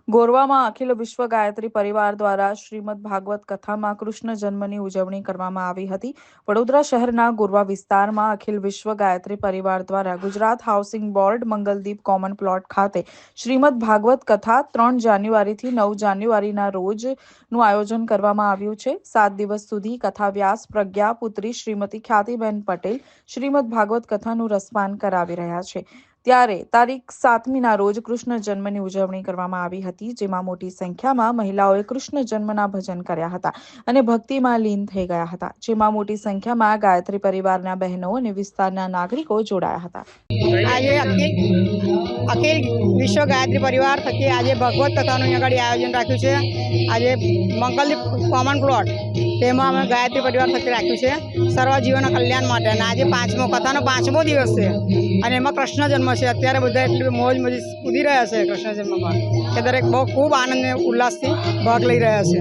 ગોરવામાં અખિલ વિશ્વ ગાયત્રી પરિવાર દ્વારા શ્રીમદ ભાગવત કથામાં કૃષ્ણ જન્મની ઉજવણી કરવામાં આવી હતી। વડોદરા શહેરના ગોરવા વિસ્તારમાં અખિલ વિશ્વ ગાયત્રી પરિવાર દ્વારા Gujarat housing board Mangaldeep common plot ખાતે શ્રીમદ ભાગવત કથા 3 જાન્યુઆરીથી 9 જાન્યુઆરીના રોજનું આયોજન કરવામાં આવ્યું છે। 7 દિવસ સુધી કથા વ્યાસ પ્રજ્ઞા પુત્રી શ્રીમતી ખ્યાતિબેન પટેલ શ્રીમદ ભાગવત કથાનું રસપાન કરાવી રહ્યા છે। ત્યારે તારીખ 7મીના રોજ કૃષ્ણ જન્મની ઉજવણી કરવામાં આવી હતી, જેમાં મોટી સંખ્યામાં મહિલાઓએ કૃષ્ણ જન્મના ભજન કર્યા હતા અને ભક્તિમાં લીન થઈ ગયા હતા, જેમાં મોટી સંખ્યામાં ગાયત્રી પરિવારના બહેનો અને વિસ્તારના નાગરિકો જોડાયા હતા। આજે અખિલ વિશ્વ ગાયત્રી પરિવાર થકી આજે ભગવત કથાનું આગળ આયોજન રાખ્યું છે। આજે મંગલદીપ કોમન પ્લોટ તેમાં અમે ગાયત્રી પરિવાર થકી રાખ્યું છે સર્વજીવોના કલ્યાણ માટે। અને આજે કથાનો 5મો દિવસ છે અને એમાં કૃષ્ણ જન્મ છે। અત્યારે બધા એટલી મોજ મજી કૂદી રહ્યા છે કૃષ્ણ જન્મમાં કે દરેક બહુ ખૂબ આનંદ અને ઉલ્લાસથી ભાગ લઈ રહ્યા છે।